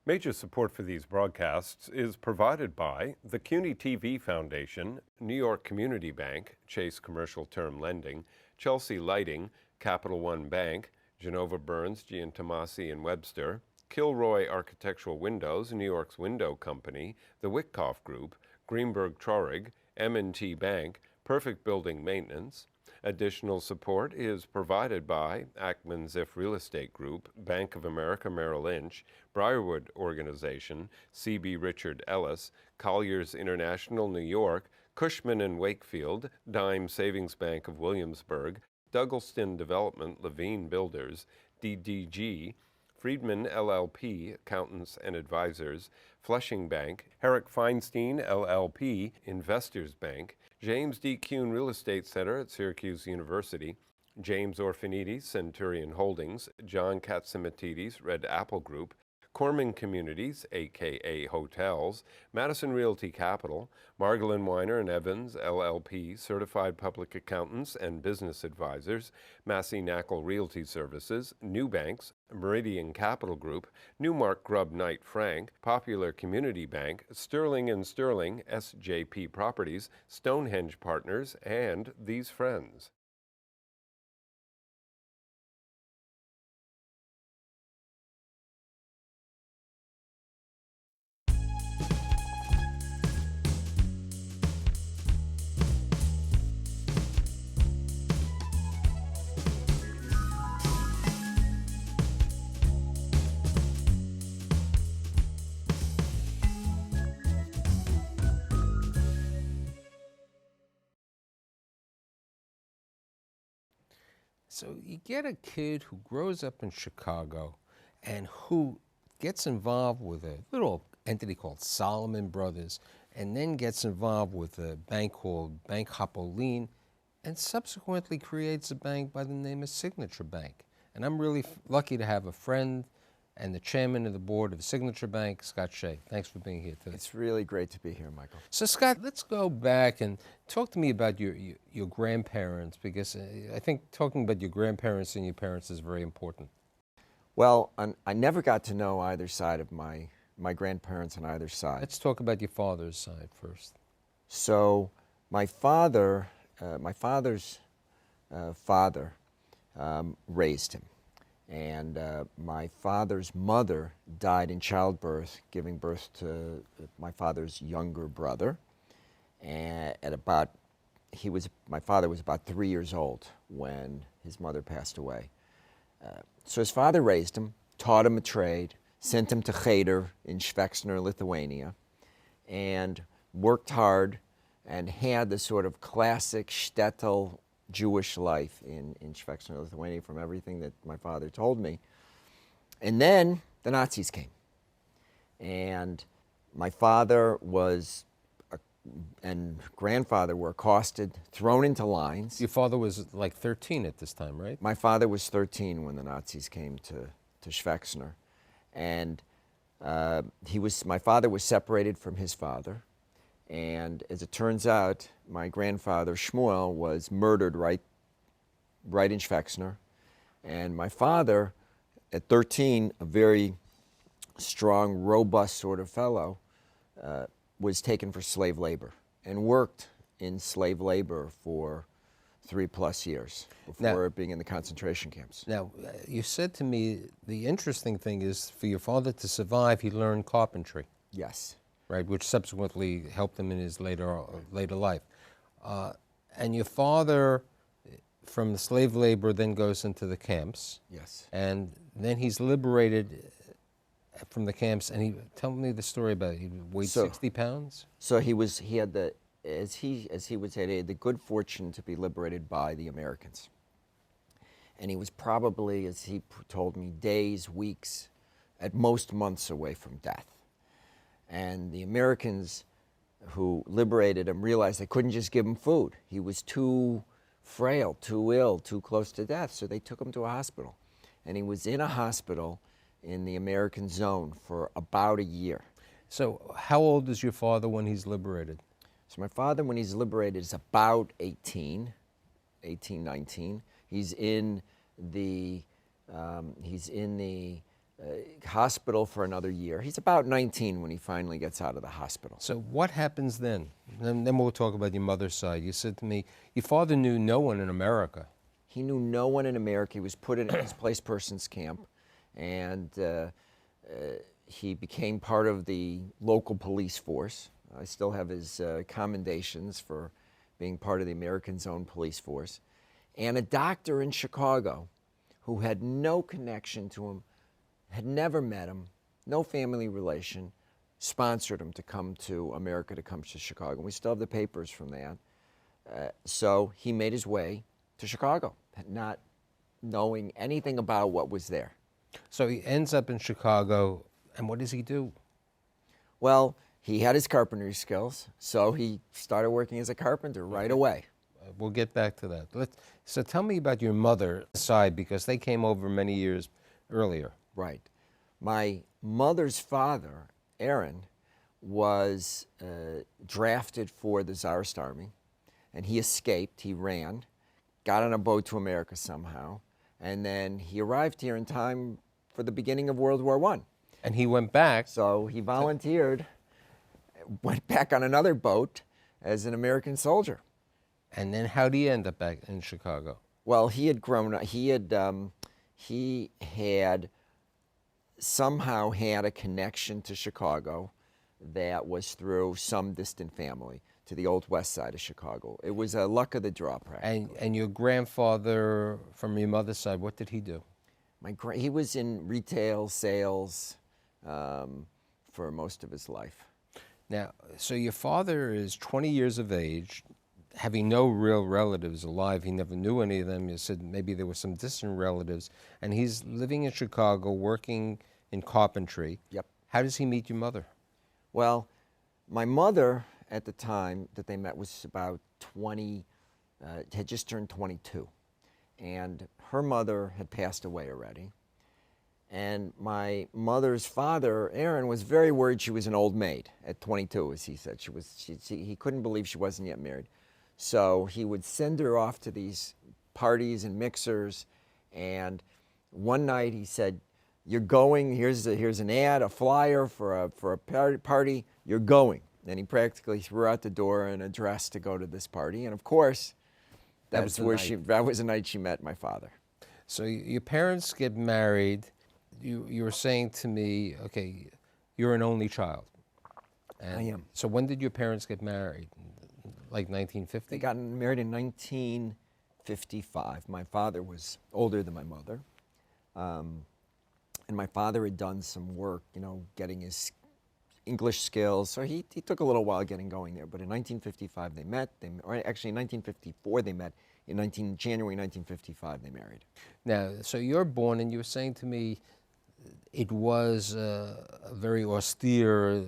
Major support for these broadcasts is provided by the CUNY TV Foundation, New York Community Bank, Chase Commercial Term Lending, Chelsea Lighting, Capital One Bank, Genova Burns, Giantomasi and Webster, Kilroy Architectural Windows, New York's Window Company, the Wickoff Group, Greenberg Traurig, M&T Bank, Perfect Building Maintenance. Additional support is provided by Ackman Ziff Real Estate Group, Bank of America Merrill Lynch, Briarwood Organization, C.B. Richard Ellis, Colliers International New York, Cushman and Wakefield, Dime Savings Bank of Williamsburg, Douglaston Development, Levine Builders, DDG, Friedman LLP, Accountants and Advisors, Flushing Bank, Herrick Feinstein LLP, Investors Bank, James D. Kuhn Real Estate Center at Syracuse University, James Orphanides, Centurion Holdings, John Katsimatidis, Red Apple Group, Corman Communities, a.k.a. Hotels, Madison Realty Capital, Margolin Weiner and Evans, LLP, Certified Public Accountants and Business Advisors, Massey Knackle Realty Services, New Banks, Meridian Capital Group, Newmark Grubb Knight Frank, Popular Community Bank, Sterling & Sterling, SJP Properties, Stonehenge Partners, and these friends. So you get a kid who grows up in Chicago and who gets involved with a little entity called Solomon Brothers, and then gets involved with a bank called Bank Hapoline, and subsequently creates a bank by the name of Signature Bank. And I'm really lucky to have a friend and the chairman of the board of Signature Bank, Scott Shay. Thanks for being here today. It's really great to be here, Michael. So Scott, let's go back and talk to me about your grandparents, because I think talking about your grandparents and your parents is very important. Well, I never got to know either side of my grandparents on either side. Let's talk about your father's side first. So my father's father raised him. And my father's mother died in childbirth, giving birth to my father's younger brother. And my father was about 3 years old when his mother passed away. So his father raised him, taught him a trade, sent him to Cheder in Švėkšna, Lithuania, and worked hard and had the sort of classic shtetl Jewish life in Švėkšna, Lithuania, from everything that my father told me. And then the Nazis came. And my father and grandfather were accosted, thrown into lines. Your father was like 13 at this time, right? My father was 13 when the Nazis came to Švėkšna. And my father was separated from his father. And as it turns out, my grandfather, Shmuel, was murdered right in Švėkšna. And my father, at 13, a very strong, robust sort of fellow, was taken for slave labor and worked in slave labor for 3+ years before being in the concentration camps. Now, you said to me the interesting thing is for your father to survive, he learned carpentry. Yes. Right, which subsequently helped him in his later life. And your father, from the slave labor, then goes into the camps. Yes. And then he's liberated from the camps. And tell me the story about it. He weighed 60 pounds. So he had as he would say, he had the good fortune to be liberated by the Americans. And he was probably, as he told me, days, weeks, at most months away from death. And the Americans who liberated him realized they couldn't just give him food. He was too frail, too ill, too close to death, so they took him to a hospital. And he was in a hospital in the American zone for about a year. So how old is your father when he's liberated? So my father, when he's liberated, is about 18, 19. He's in the hospital for another year. He's about 19 when he finally gets out of the hospital. So what happens then? Then we'll talk about your mother's side. You said to me, your father knew no one in America. He knew no one in America. He was put in a displaced persons camp, and he became part of the local police force. I still have his commendations for being part of the American Zone Police Force. And a doctor in Chicago who had no connection to him, had never met him, no family relation, sponsored him to come to America, to come to Chicago. We still have the papers from that. So he made his way to Chicago, not knowing anything about what was there. So he ends up in Chicago, and what does he do? Well, he had his carpentry skills, so he started working as a carpenter right away. We'll get back to that. So tell me about your mother's side, because they came over many years earlier. Right. My mother's father, Aaron, was drafted for the Tsarist Army, and he escaped. He ran, got on a boat to America somehow, and then he arrived here in time for the beginning of World War I. And he went back. So he volunteered, went back on another boat as an American soldier. And then how did he end up back in Chicago? Well, he had grown up, he had somehow had a connection to Chicago that was through some distant family to the old west side of Chicago. It was a luck of the draw, practically. And your grandfather from your mother's side, what did he do? He was in retail sales for most of his life. Now, so your father is 20 years of age, having no real relatives alive. He never knew any of them. You said maybe there were some distant relatives. And he's living in Chicago, working in carpentry. Yep. How does he meet your mother? Well, my mother at the time that they met was about 20, had just turned 22. And her mother had passed away already. And my mother's father, Aaron, was very worried she was an old maid at 22, as he said. He couldn't believe she wasn't yet married. So he would send her off to these parties and mixers. And one night he said, "You're going, here's an ad, a flyer for a party, you're going." And he practically threw out the door an address to go to this party. And of course, that was the night she met my father. So your parents get married. You were saying to me, okay, you're an only child. And I am. So when did your parents get married? Like 1950? They got married in 1955. My father was older than my mother. And my father had done some work, getting his English skills. So he took a little while getting going there. But in 1955 they met. Or actually in 1954 they met. In January 1955 they married. Now, so you're born, and you were saying to me it was very austere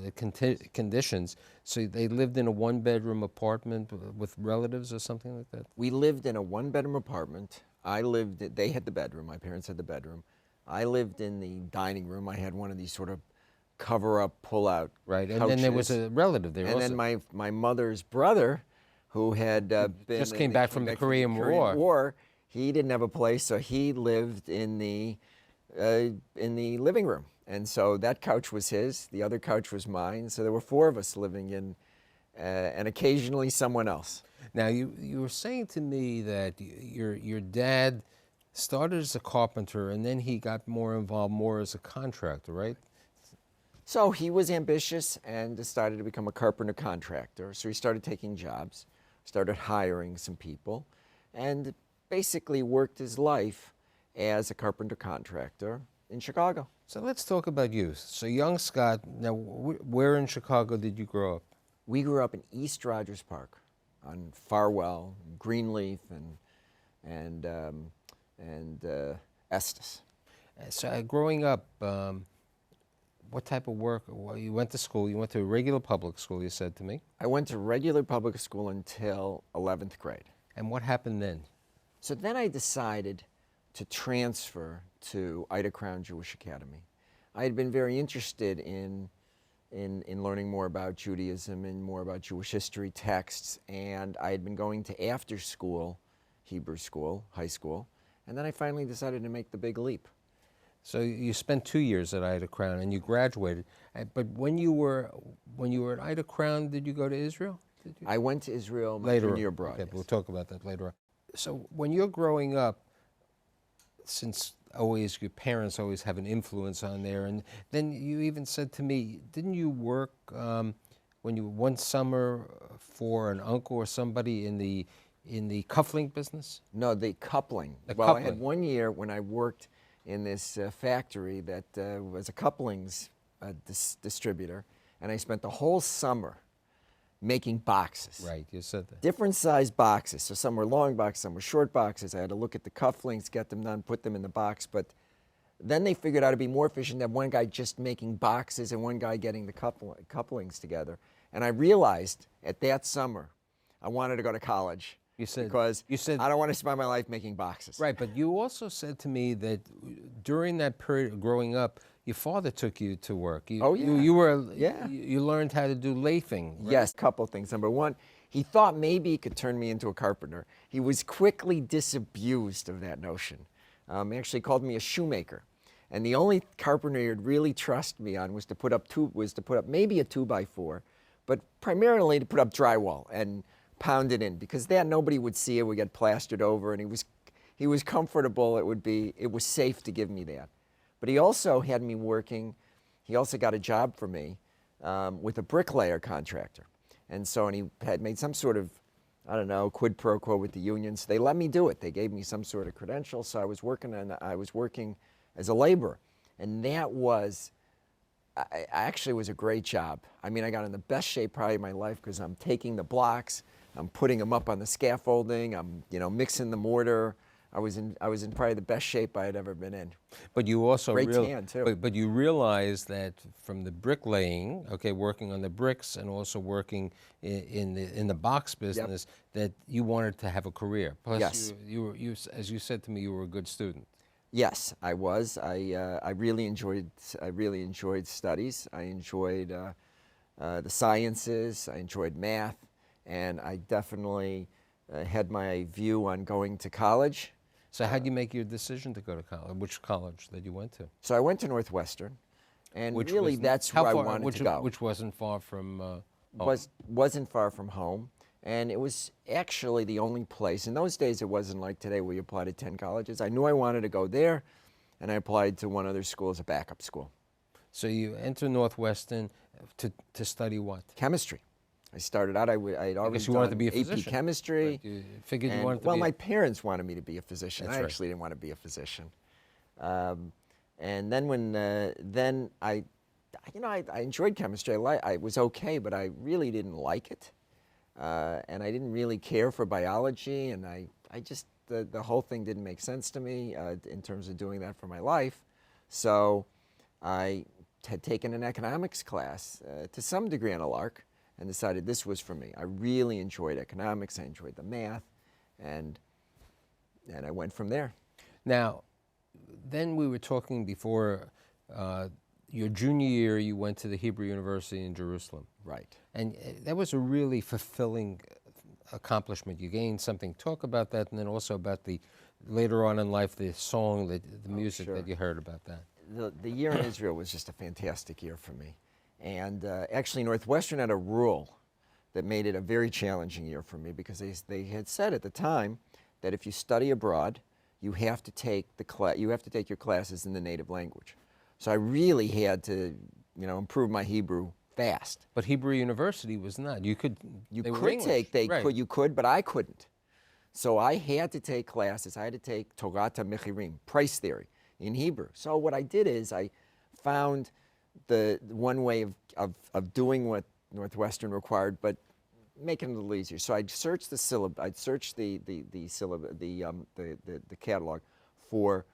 conditions. So they lived in a one-bedroom apartment with relatives or something like that? We lived in a one-bedroom apartment. They had the bedroom. My parents had the bedroom. I lived in the dining room. I had one of these sort of cover-up, pull-out Right, and couches. then there was a relative there and also. And then my mother's brother, who had just came back from the Korean War. He didn't have a place, so he lived in the living room. And so that couch was his, the other couch was mine. So there were four of us living in, and occasionally someone else. Now, you were saying to me that your dad started as a carpenter, and then he got more involved as a contractor, right? So he was ambitious and decided to become a carpenter contractor. So he started taking jobs, started hiring some people, and basically worked his life as a carpenter contractor in Chicago. So let's talk about you. So young Scott, now where in Chicago did you grow up? We grew up in East Rogers Park on Farwell, Greenleaf, and Estes. So growing up, what type of work? Well, you went to school. You went to a regular public school, you said to me. I went to regular public school until 11th grade. And what happened then? So then I decided to transfer to Ida Crown Jewish Academy. I had been very interested in learning more about Judaism and more about Jewish history texts, and I had been going to after school Hebrew school, high school, and then I finally decided to make the big leap. So you spent 2 years at Ida Crown and you graduated. But when you were at Ida Crown, did you go to Israel? Did you? I went to Israel my Later junior on. year abroad. Okay, Yes. we'll talk about that later on. So when you're growing up, since always your parents always have an influence on there, and then you even said to me, didn't you work when you one summer for an uncle or somebody in the cufflink business? No, the coupling. The Well, I coupling. had 1 year when I worked in this factory that was a couplings distributor, and I spent the whole summer making boxes. Right, you said that. Different size boxes. So some were long boxes, some were short boxes. I had to look at the cufflinks, get them done, put them in the box. But then they figured out it'd be more efficient to have one guy just making boxes and one guy getting the couplings together. And I realized at that summer I wanted to go to college. You said Because you said I don't want to spend my life making boxes. right, but you also said to me that during that period of growing up, your father took you to work. Oh, yeah. You were Yeah. You learned how to do lathing. Right? Yes, couple things. Number one, he thought maybe he could turn me into a carpenter. He was quickly disabused of that notion. He actually called me a shoemaker. And the only carpenter he'd really trust me on was to put up maybe a 2x4, but primarily to put up drywall and pound it in, because that nobody would see it. We get plastered over, and he was comfortable. It was safe to give me that. But he also had me working. He also got a job for me with a bricklayer contractor, and he had made some sort of, I don't know, quid pro quo with the unions. They let me do it. They gave me some sort of credential, so I was working as a laborer, and that was. I actually was a great job. I mean, I got in the best shape probably of my life because I'm taking the blocks, I'm putting them up on the scaffolding, I'm mixing the mortar. I was in probably the best shape I had ever been in. But you also Great tan, too. But you realized that from the bricklaying, okay, working on the bricks and also working in the box business, that you wanted to have a career. Plus, Yes. you as you said to me, you were a good student. Yes, I was. I really enjoyed studies. I enjoyed the sciences. I enjoyed math, and I definitely had my view on going to college. So how did you make your decision to go to college? Which college that you went to? So I went to Northwestern, and Which really was- that's how where I far- wanted which, to go. Which wasn't far from home. Wasn't far from home, and it was actually the only place. In those days, it wasn't like today where you apply to 10 colleges. I knew I wanted to go there, and I applied to one other school as a backup school. So you enter Northwestern to study what? Chemistry. I started out, I'd already guess you wanted to done be a AP physician. chemistry. Right, you figured you and- wanted to well, be a- my parents wanted me to be a physician. That's I right. actually didn't want to be a physician. And then then I enjoyed chemistry. I was okay, but I really didn't like it. And I didn't really care for biology, and I just, the whole thing didn't make sense to me in terms of doing that for my life. So I had taken an economics class to some degree on a lark, and decided this was for me. I really enjoyed economics, I enjoyed the math, and I went from there. Now, then we were talking before your junior year, you went to the Hebrew University in Jerusalem. Right. And that was a really fulfilling accomplishment. You gained something. Talk about that, and then also about the, later on in life, the song, the music sure. that you heard about that. The year in Israel was just a fantastic year for me. And actually, Northwestern had a rule that made it a very challenging year for me, because they had said at the time that if you study abroad, you have to take your classes in the native language. So I really had to, improve my Hebrew fast. But Hebrew University was not. You could. You they were could English. take, Right. you could, but I couldn't. So I had to take classes. I had to take Torah Mechirim, price theory, in Hebrew. So what I did is I found the one way of doing what Northwestern required, but making it a little easier. So I'd search the syllabus. I'd search the catalog for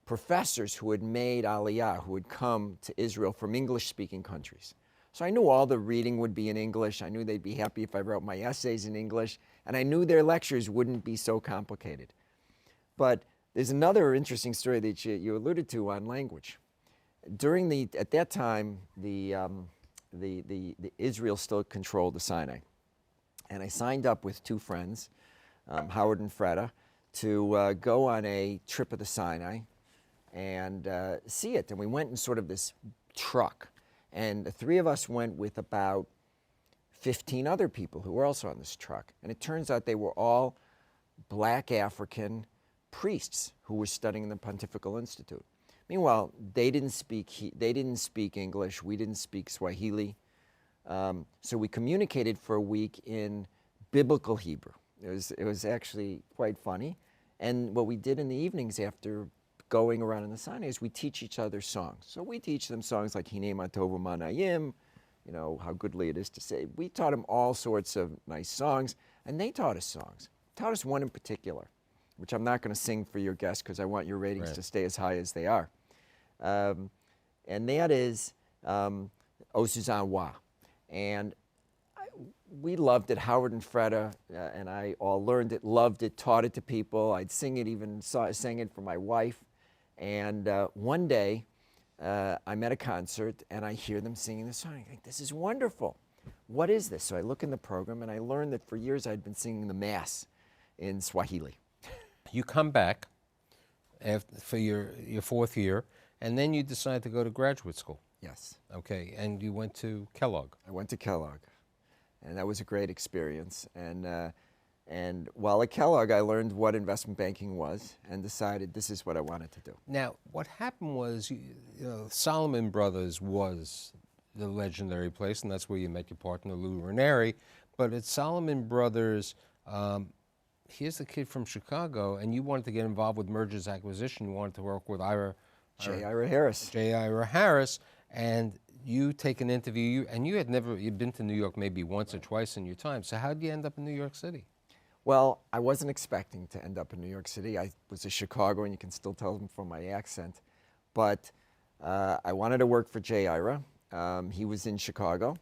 professors who had made Aliyah, who had come to Israel from English-speaking countries. So I knew all the reading would be in English. I knew they'd be happy if I wrote my essays in English, and I knew their lectures wouldn't be so complicated. But there's another interesting story that you alluded to on language. At that time, the Israel still controlled the Sinai, and I signed up with two friends, Howard and Freda, to go on a trip of the Sinai and see it. And we went in sort of this truck, and the three of us went with about 15 other people who were also on this truck. And it turns out they were all black African priests who were studying in the Pontifical Institute. Meanwhile, they didn't speak English. We didn't speak Swahili. So we communicated for a week in biblical Hebrew. It was actually quite funny. And what we did in the evenings after going around in the Sinai is we teach each other songs. So we teach them songs like Hine Matovu Manayim, you know, how goodly it is to say. We taught them all sorts of nice songs, and they taught us songs. Taught us one in particular, which I'm not going to sing for your guests because I want your ratings to stay as high as they are. And that is Osuzan Wa. And we loved it. Howard and Freda and I all learned it, loved it, taught it to people. I'd sing it, even sang it for my wife. And one day, I'm at a concert and I hear them singing the song. I think, this is wonderful. What is this? So I look in the program and I learned that for years I'd been singing the Mass in Swahili. You come back for your fourth year, and then you decide to go to graduate school. Yes. Okay, and you went to Kellogg. I went to Kellogg, and that was a great experience. And while at Kellogg, I learned what investment banking was and decided this is what I wanted to do. Now, what happened was, Solomon Brothers was the legendary place, and that's where you met your partner, Lou Ranieri. But at Solomon Brothers, here's the kid from Chicago, and you wanted to get involved with mergers acquisition. You wanted to work with J. Ira Harris. J. Ira Harris, and you take an interview, and you'd been to New York maybe once or twice in your time. So how did you end up in New York City? Well, I wasn't expecting to end up in New York City. I was a Chicagoan, and you can still tell them from my accent. But I wanted to work for J. Ira. He was in Chicago,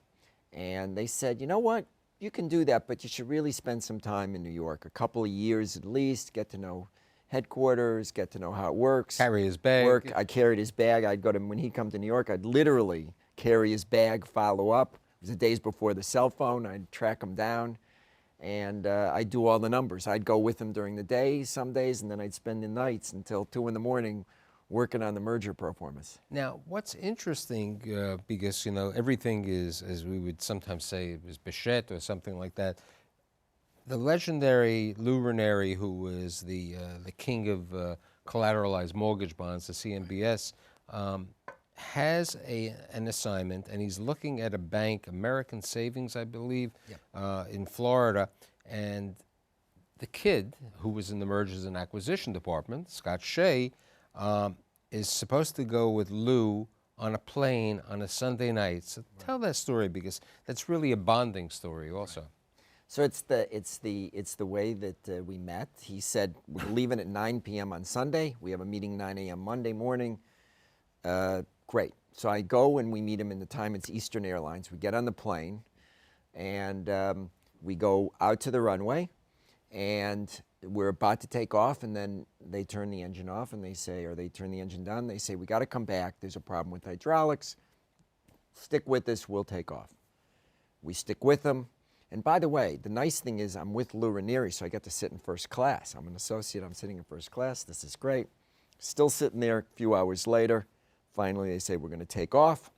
and they said, you know what? You can do that, but you should really spend some time in New York, a couple of years at least, get to know headquarters, get to know how it works. Carry his bag. I carried his bag. I'd go to, when he'd come to New York, I'd literally carry his bag, follow up. It was the days before the cell phone. I'd track him down, and I'd do all the numbers. I'd go with him during the day some days, and then I'd spend the nights until 2 in the morning working on the merger pro formas. Now, what's interesting, because, everything is, as we would sometimes say, is Bichette or something like that. The legendary Lou Ranieri, who was the king of collateralized mortgage bonds, the CMBS, has an assignment, and he's looking at a bank, American Savings, I believe, in Florida. And the kid, who was in the mergers and acquisition department, Scott Shay, is supposed to go with Lou on a plane on a Sunday night. So tell that story, because that's really a bonding story also. So it's the way that we met. He said, we're leaving at 9 p.m. on Sunday. We have a meeting 9 a.m. Monday morning. Great. So I go and we meet him in the time. It's Eastern Airlines. We get on the plane and we go out to the runway, and we're about to take off, and then they turn the engine off and they say, or they turn the engine down. They say, we got to come back. There's a problem with hydraulics. Stick with us. We'll take off. We stick with them. And by the way, the nice thing is I'm with Lou Ranieri, so I get to sit in first class. I'm an associate. I'm sitting in first class. This is great. Still sitting there a few hours later. Finally, they say, we're going to take off.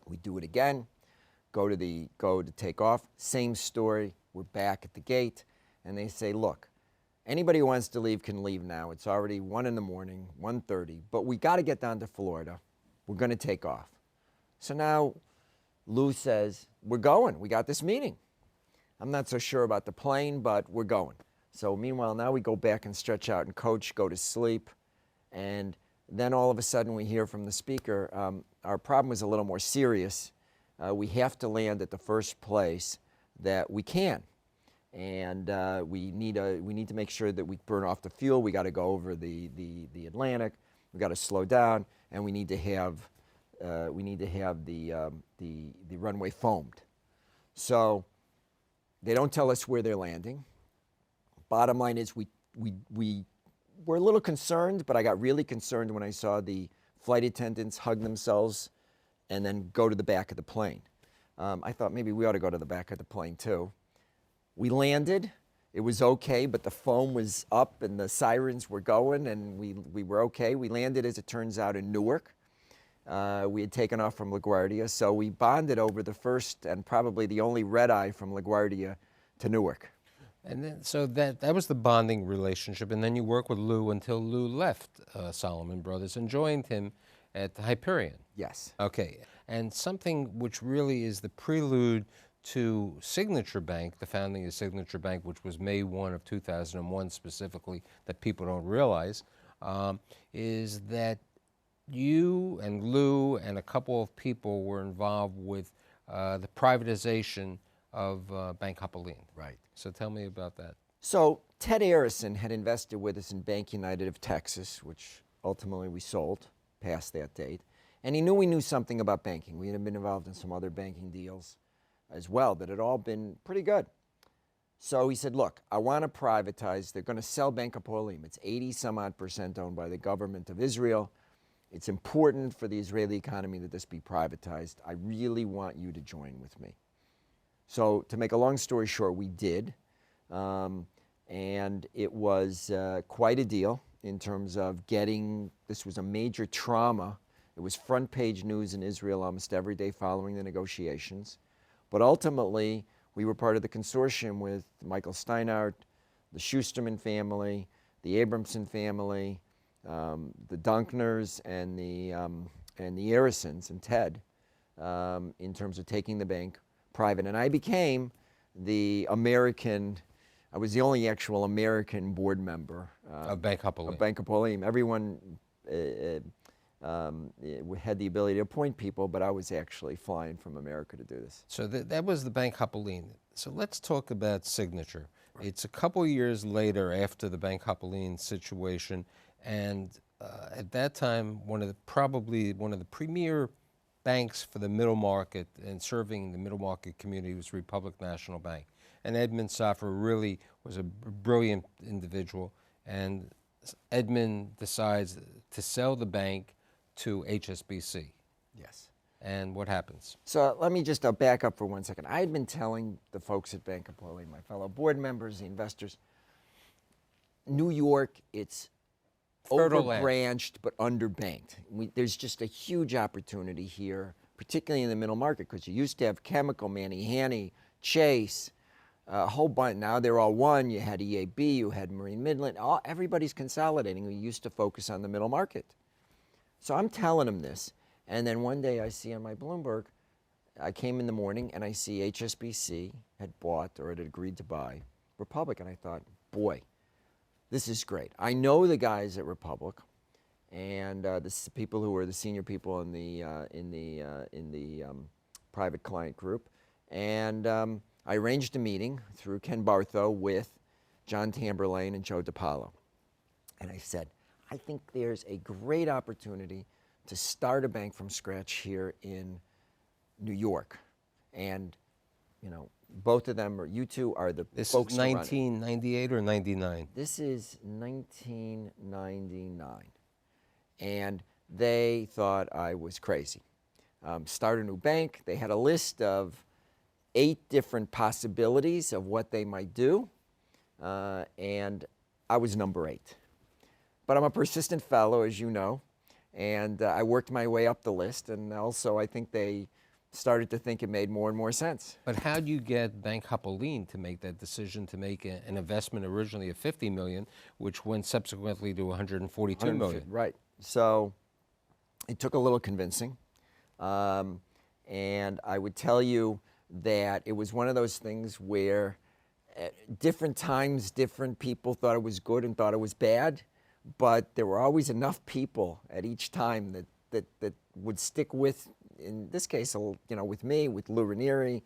We do it again. Go to take off. Same story. We're back at the gate. And they say, look, anybody who wants to leave can leave now. It's already 1 in the morning, 1:30. But we got to get down to Florida. We're going to take off. So now Lou says, we're going. We got this meeting. I'm not so sure about the plane, but we're going. So meanwhile, now we go back and stretch out and coach, go to sleep. And then all of a sudden we hear from the speaker, our problem is a little more serious. We have to land at the first place that we can. And we need to make sure that we burn off the fuel. We got to go over the Atlantic. We got to slow down, and we need to have the runway foamed. So they don't tell us where they're landing. Bottom line is we were a little concerned, but I got really concerned when I saw the flight attendants hug themselves and then go to the back of the plane. I thought maybe we ought to go to the back of the plane too. We landed, It was okay, but the phone was up and the sirens were going, and we were okay. We landed, as it turns out, in Newark. We had taken off from LaGuardia, so we bonded over the first and probably the only red eye from LaGuardia to Newark. And then, so that was the bonding relationship, and then you worked with Lou until Lou left Solomon Brothers and joined him at Hyperion. Yes. Okay, and something which really is the prelude to Signature Bank, the founding of Signature Bank, which was May 1 of 2001 specifically, that people don't realize, is that you and Lou and a couple of people were involved with the privatization of Bank Hapoalim. Right. So tell me about that. So Ted Arison had invested with us in Bank United of Texas, which ultimately we sold past that date. And he knew we knew something about banking. We had been involved in some other banking deals as well that had all been pretty good. So he said, look, I want to privatize. They're going to sell Bank Hapoalim. It's 80-some-odd% owned by the government of Israel. It's important for the Israeli economy that this be privatized. I really want you to join with me. So to make a long story short, we did. And it was quite a deal in terms of getting, this was a major trauma. It was front page news in Israel almost every day following the negotiations. But ultimately, we were part of the consortium with Michael Steinhardt, the Schusterman family, the Abramson family, the Dunkners, and the Arisons and Ted in terms of taking the bank private. And I became the American, I was the only actual American board member Of Bank Hapoalim. of Bank Hapoalim. Everyone had the ability to appoint people, but I was actually flying from America to do this. So that was the Bank Hapoalim. So let's talk about Signature. Right. It's a couple years later after the Bank Hapoalim situation, and at that time, probably one of the premier banks for the middle market and serving the middle market community was Republic National Bank. And Edmund Safra really was a brilliant individual, and Edmund decides to sell the bank to HSBC. Yes. And what happens? So let me just back up for 1 second. I had been telling the folks at Bank Hapoalim, my fellow board members, the investors, New York, it's overbranched but underbanked. There's just a huge opportunity here, particularly in the middle market, because you used to have Chemical, Manny Hanny, Chase, a whole bunch. Now they're all one. You had EAB, you had Marine Midland. Everybody's consolidating. We used to focus on the middle market. So I'm telling them this, and then one day I see on my Bloomberg, I came in the morning and I see HSBC had bought or had agreed to buy Republic, and I thought, boy, this is great. I know the guys at Republic, and the people who are the senior people in the private client group, and I arranged a meeting through Ken Bartho with John Tamberlane and Joe DiPaolo, and I said, I think there's a great opportunity to start a bank from scratch here in New York, and you know, both of them, or you two, are the This folks is who run it. 1998 or 99? This is 1999, and they thought I was crazy. Start a new bank. They had a list of 8 different possibilities of what they might do, and I was number 8. But I'm a persistent fellow, as you know, and I worked my way up the list, and also I think they started to think it made more and more sense. But how do you get Bank Hapoalim to make that decision to make an investment originally of $50 million, which went subsequently to $142 million? Right. So it took a little convincing, and I would tell you that it was one of those things where at different times, different people thought it was good and thought it was bad, but there were always enough people at each time that would stick with, in this case, you know, with me, with Lou Ranieri,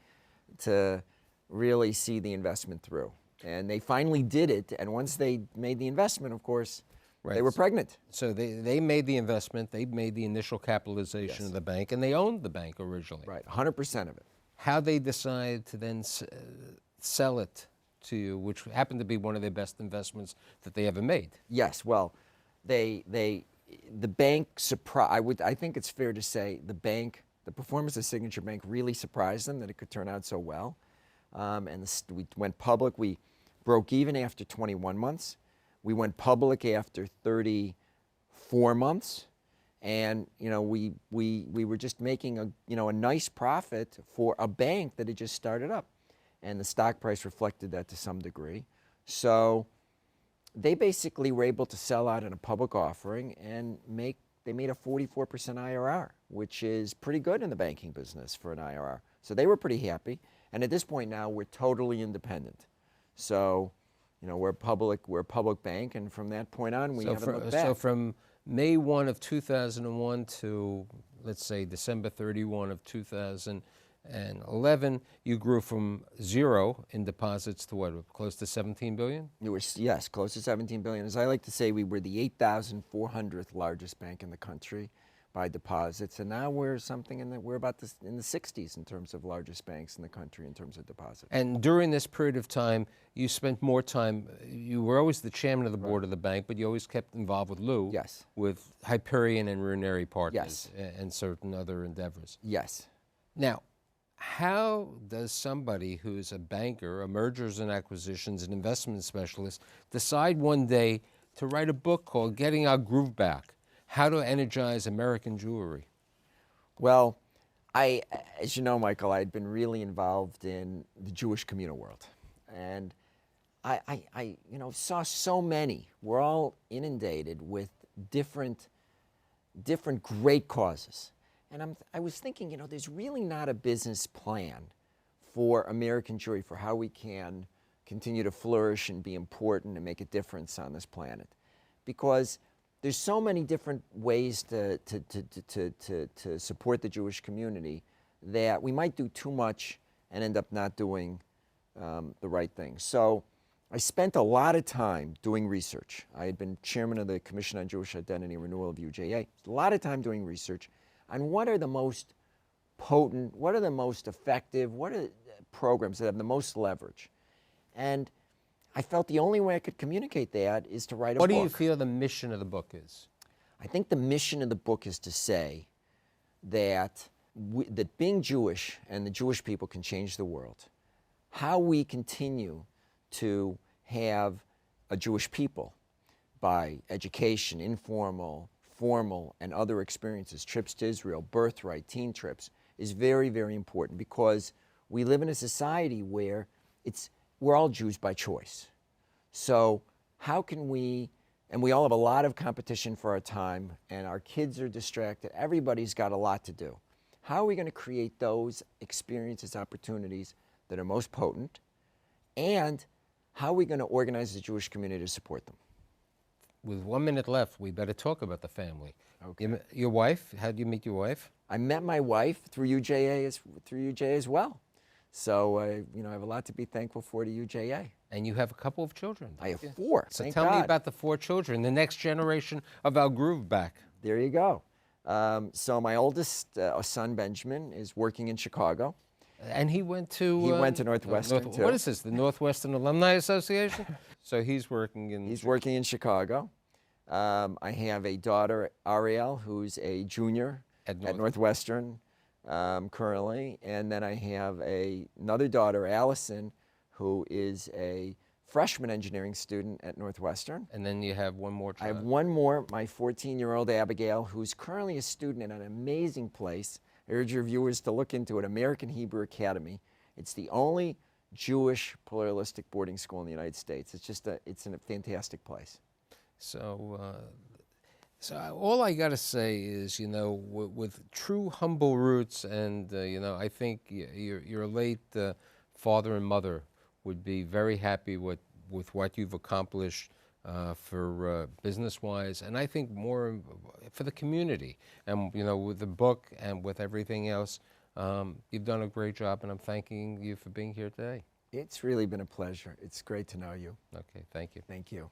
to really see the investment through. And they finally did it, and once they made the investment, of course, Right. they were pregnant. So they made the investment, they made the initial capitalization of the bank, and they owned the bank originally. Right, 100% of it. How they decide to then sell it to you, which happened to be one of their best investments that they ever made. Yes, well, the bank I think it's fair to say the performance of Signature Bank really surprised them that it could turn out so well. And we went public. We broke even after 21 months. We went public after 34 months. And we were just making a nice profit for a bank that had just started up. And the stock price reflected that to some degree. So they basically were able to sell out in a public offering and they made a 44% IRR, which is pretty good in the banking business for an IRR. So they were pretty happy. And at this point now, we're totally independent. So, we're a public bank, and from that point on, we haven't looked back. So from May 1 of 2001 to, let's say, December 31 of 2011, you grew from zero in deposits to what, close to 17 billion? Yes, close to 17 billion. As I like to say, we were the 8,400th largest bank in the country by deposits, and now we're we're about in the 60s in terms of largest banks in the country in terms of deposits. And during this period of time, you spent more time. You were always the chairman of the board of the bank, but you always kept involved with Lou. Yes. With Hyperion and Runeri Partners. Yes. And certain other endeavors. Yes. Now, how does somebody who's a banker, a mergers and acquisitions, an investment specialist, decide one day to write a book called Getting Our Groove Back? How to Energize American Jewry? Well, as you know, Michael, I'd been really involved in the Jewish communal world. And I saw so many. We're all inundated with different great causes. And I was thinking, there's really not a business plan for American Jewry for how we can continue to flourish and be important and make a difference on this planet. Because there's so many different ways to support the Jewish community that we might do too much and end up not doing the right thing. So I spent a lot of time doing research. I had been chairman of the Commission on Jewish Identity and Renewal of UJA. A lot of time doing research on what are the most potent, what are the most effective, what are the programs that have the most leverage. And I felt the only way I could communicate that is to write a book. What do you feel the mission of the book is? I think the mission of the book is to say that that being Jewish and the Jewish people can change the world. How we continue to have a Jewish people by education, informal, formal, and other experiences, trips to Israel, birthright, teen trips, is very, very important because we live in a society where we're all Jews by choice. So how can we, and we all have a lot of competition for our time, and our kids are distracted, everybody's got a lot to do. How are we going to create those experiences, opportunities that are most potent, and how are we going to organize the Jewish community to support them? With 1 minute left, we better talk about the family. Okay. Your wife, how did you meet your wife? I met my wife through UJA as well. So, I have a lot to be thankful for to UJA. And you have a couple of children. I have 4. So thank tell God. me about the 4 children, the next generation of our groove back. There you go. So my oldest son, Benjamin, is working in Chicago. And he went to... He went to Northwestern, too. What is this, the Northwestern Alumni Association? So he's working in... He's working in Chicago. I have a daughter, Ariel, who's a junior at Northwestern currently. And then I have another daughter, Allison, who is a freshman engineering student at Northwestern. And then you have one more child. I have one more, my 14-year-old Abigail, who's currently a student at an amazing place. I urge your viewers to look into it, American Hebrew Academy. It's the only Jewish pluralistic boarding school in the United States. It's a fantastic place. So all I got to say is, with true humble roots, and I think your late father and mother would be very happy with what you've accomplished for business-wise, and I think more for the community. And with the book and with everything else, you've done a great job, and I'm thanking you for being here today. It's really been a pleasure. It's great to know you. Okay, thank you. Thank you.